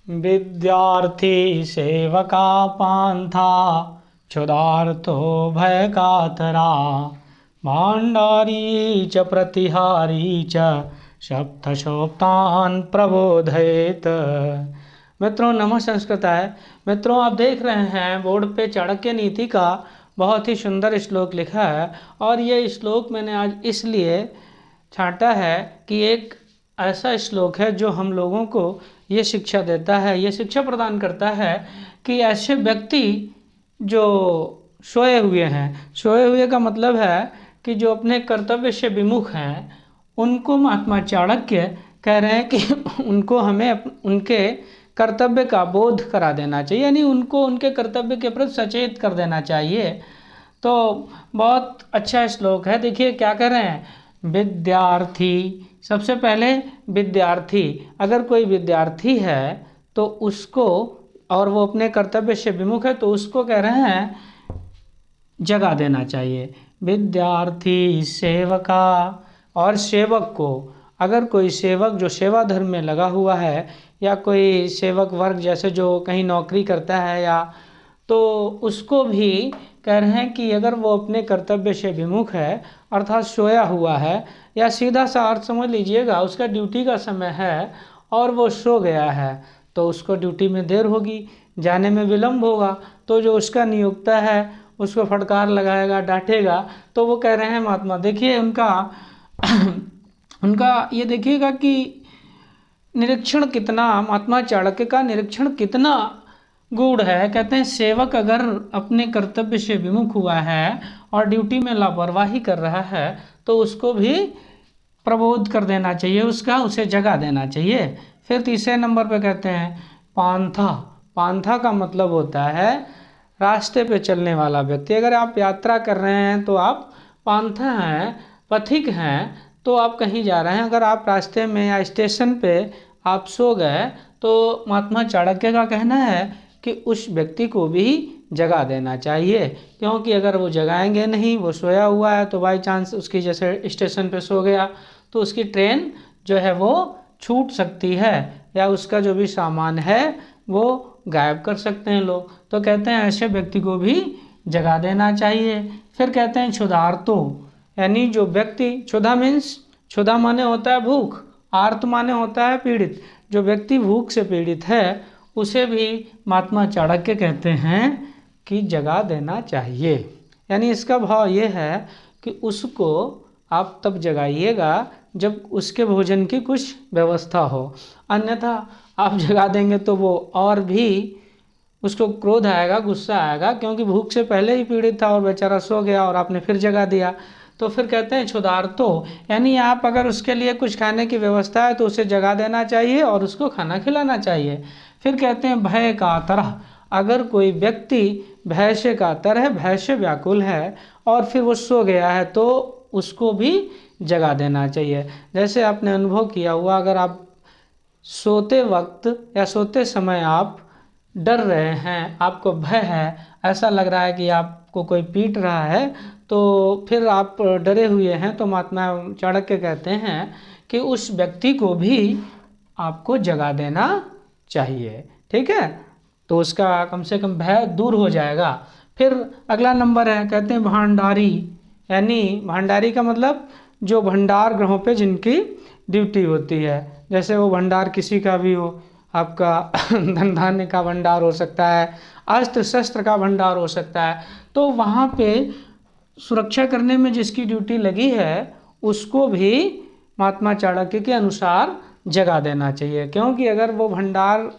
विद्यार्थी सेवका पांथा, क्षुधार्तो भय कातरा, भाण्डारी च प्रतिहारी च, सप्तशोक्तान् प्रबोधयेत्। मित्रों नमः संस्कृताय। मित्रों आप देख रहे हैं बोर्ड पे चाणक्य नीति का बहुत ही सुंदर श्लोक लिखा है, और ये श्लोक मैंने आज इसलिए छांटा है कि एक ऐसा श्लोक है जो हम लोगों को ये शिक्षा देता है, ये शिक्षा प्रदान करता है कि ऐसे व्यक्ति जो सोए हुए हैं, सोए हुए का मतलब है कि जो अपने कर्तव्य से विमुख हैं, उनको महात्मा चाणक्य कह रहे हैं कि उनको हमें उनके कर्तव्य का बोध करा देना चाहिए, यानी उनको उनके कर्तव्य के प्रति सचेत कर देना चाहिए। तो बहुत अच्छा श्लोक है। देखिए क्या कह रहे हैं, विद्यार्थी, सबसे पहले विद्यार्थी, अगर कोई विद्यार्थी है तो उसको, और वो अपने कर्तव्य से विमुख है, तो उसको कह रहे हैं जगा देना चाहिए। विद्यार्थी सेवका, और सेवक को, अगर कोई सेवक जो सेवा धर्म में लगा हुआ है, या कोई सेवक वर्ग जैसे जो कहीं नौकरी करता है, या तो उसको भी कह रहे हैं कि अगर वो अपने कर्तव्य से विमुख है, अर्थात सोया हुआ है, या सीधा सा अर्थ समझ लीजिएगा उसका ड्यूटी का समय है और वो सो गया है, तो उसको ड्यूटी में देर होगी, जाने में विलम्ब होगा, तो जो उसका नियोक्ता है उसको फटकार लगाएगा, डांटेगा। तो वो कह रहे हैं महात्मा, देखिए उनका उनका ये देखिएगा कि निरीक्षण कितना, महात्मा चाणक्य का निरीक्षण कितना गूढ़ है। कहते हैं सेवक अगर अपने कर्तव्य से विमुख हुआ है और ड्यूटी में लापरवाही कर रहा है, तो उसको भी प्रबोध कर देना चाहिए, उसे जगा देना चाहिए। फिर तीसरे नंबर पे कहते हैं पांथा। पांथा का मतलब होता है रास्ते पे चलने वाला व्यक्ति। अगर आप यात्रा कर रहे हैं तो आप पांथा हैं, पथिक हैं, तो आप कहीं जा रहे हैं, अगर आप रास्ते में या स्टेशन पे आप सो गए, तो महात्मा चाणक्य का कहना है कि उस व्यक्ति को भी जगा देना चाहिए, क्योंकि अगर वो जगाएंगे नहीं, वो सोया हुआ है, तो बाई चांस उसकी जैसे स्टेशन पे सो गया तो उसकी ट्रेन जो है वो छूट सकती है, या उसका जो भी सामान है वो गायब कर सकते हैं लोग। तो कहते हैं ऐसे व्यक्ति को भी जगा देना चाहिए। फिर कहते हैं क्षुधार्तो, यानी जो व्यक्ति, क्षुधा मीन्स, क्षुधा माने होता है भूख, आर्त माने होता है पीड़ित, जो व्यक्ति भूख से पीड़ित है उसे भी महात्मा चाणक्य कहते हैं कि जगा देना चाहिए। यानी इसका भाव ये है कि उसको आप तब जगाइएगा जब उसके भोजन की कुछ व्यवस्था हो, अन्यथा आप जगा देंगे तो वो और भी उसको क्रोध आएगा, गुस्सा आएगा, क्योंकि भूख से पहले ही पीड़ित था और बेचारा सो गया और आपने फिर जगा दिया। तो फिर कहते हैं क्षुधार्तो, यानी आप अगर उसके लिए कुछ खाने की व्यवस्था है तो उसे जगा देना चाहिए और उसको खाना खिलाना चाहिए। फिर कहते हैं भय कातर, अगर कोई व्यक्ति भय से कातर है, भय से व्याकुल है और फिर वो सो गया है, तो उसको भी जगा देना चाहिए। जैसे आपने अनुभव किया हुआ, अगर आप सोते वक्त या सोते समय आप डर रहे हैं, आपको भय है, ऐसा लग रहा है कि आपको कोई पीट रहा है, तो फिर आप डरे हुए हैं, तो महात्मा चाणक्य कहते हैं कि उस व्यक्ति को भी आपको जगा देना चाहिए। ठीक है, तो उसका कम से कम भय दूर हो जाएगा। फिर अगला नंबर है, कहते हैं भंडारी, यानी भंडारी का मतलब जो भंडार गृहों पे जिनकी ड्यूटी होती है, जैसे वो भंडार किसी का भी हो, आपका धन धान्य का भंडार हो सकता है, अस्त्र शस्त्र का भंडार हो सकता है, तो वहाँ पे सुरक्षा करने में जिसकी ड्यूटी लगी है उसको भी महात्मा चाणक्य के अनुसार जगा देना चाहिए, क्योंकि अगर वो भंडार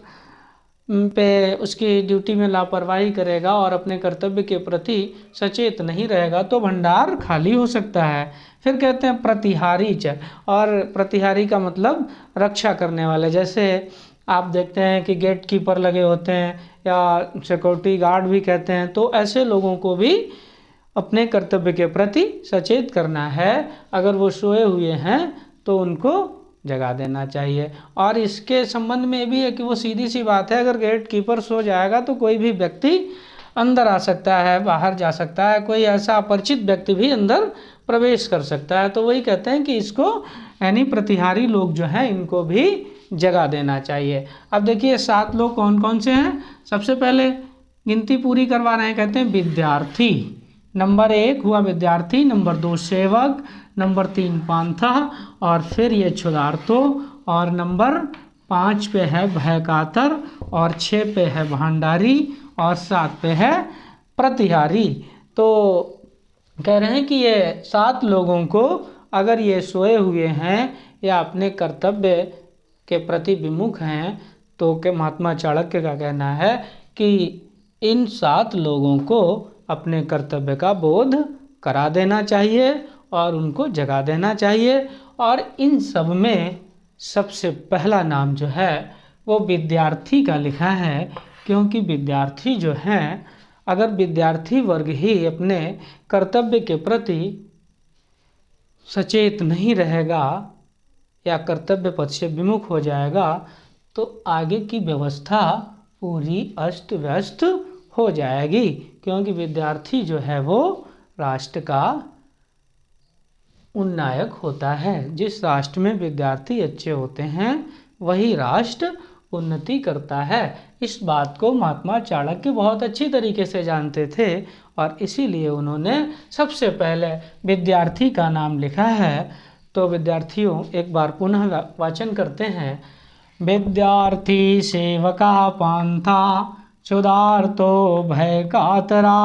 पे उसकी ड्यूटी में लापरवाही करेगा और अपने कर्तव्य के प्रति सचेत नहीं रहेगा तो भंडार खाली हो सकता है। फिर कहते हैं प्रतिहारी च, और प्रतिहारी का मतलब रक्षा करने वाले, जैसे आप देखते हैं कि गेट कीपर लगे होते हैं या सिक्योरिटी गार्ड भी कहते हैं, तो ऐसे लोगों को भी अपने कर्तव्य के प्रति सचेत करना है। अगर वो सोए हुए हैं तो उनको जगा देना चाहिए। और इसके संबंध में भी है कि वो सीधी सी बात है, अगर गेट कीपर सो जाएगा तो कोई भी व्यक्ति अंदर आ सकता है, बाहर जा सकता है, कोई ऐसा अपरिचित व्यक्ति भी अंदर प्रवेश कर सकता है। तो वही कहते हैं कि इसको, यानी प्रतिहारी लोग जो हैं इनको भी जगा देना चाहिए। अब देखिए 7 लोग कौन कौन से हैं। सबसे पहले गिनती पूरी करवा रहे हैं, कहते हैं विद्यार्थी। नंबर 1 हुआ विद्यार्थी, नंबर 2 सेवक, नंबर 3 पांथा, और फिर ये क्षुधार्तो, और नंबर 5 पे है भयकातर, और 6 पे है भंडारी, और 7 पे है प्रतिहारी। तो कह रहे हैं कि ये 7 लोगों को अगर ये सोए हुए हैं या अपने कर्तव्य के प्रति विमुख हैं तो के महात्मा चाणक्य का कहना है कि इन 7 लोगों को अपने कर्तव्य का बोध करा देना चाहिए और उनको जगा देना चाहिए। और इन सब में सबसे पहला नाम जो है वो विद्यार्थी का लिखा है, क्योंकि विद्यार्थी जो हैं, अगर विद्यार्थी वर्ग ही अपने कर्तव्य के प्रति सचेत नहीं रहेगा या कर्तव्य पथ से विमुख हो जाएगा तो आगे की व्यवस्था पूरी अस्त व्यस्त हो जाएगी। क्योंकि विद्यार्थी जो है वो राष्ट्र का उन्नायक होता है। जिस राष्ट्र में विद्यार्थी अच्छे होते हैं वही राष्ट्र उन्नति करता है। इस बात को महात्मा चाणक्य बहुत अच्छी तरीके से जानते थे और इसीलिए उन्होंने सबसे पहले विद्यार्थी का नाम लिखा है। तो विद्यार्थियों एक बार पुनः वाचन करते हैं। विद्यार्थी सेवका पांथा, क्षुधार्तो भय कातरा,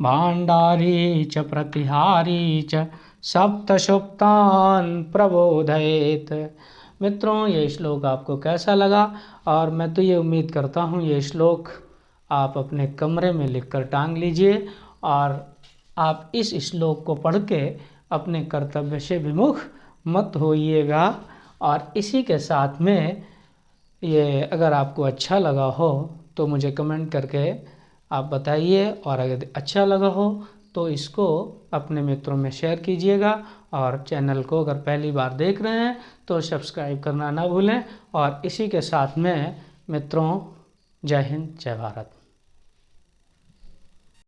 भांडारी च प्रतिहारी च सप्त सुप्तान प्रबोधयेत। मित्रों ये श्लोक आपको कैसा लगा, और मैं तो ये उम्मीद करता हूँ ये श्लोक आप अपने कमरे में लिखकर टांग लीजिए और आप इस श्लोक को पढ़ के अपने कर्तव्य से विमुख मत होइएगा। और इसी के साथ में ये अगर आपको अच्छा लगा हो तो मुझे कमेंट करके आप बताइए, और अगर अच्छा लगा हो तो इसको अपने मित्रों में शेयर कीजिएगा। और चैनल को अगर पहली बार देख रहे हैं तो सब्सक्राइब करना ना भूलें। और इसी के साथ में मित्रों, जय हिंद, जय भारत।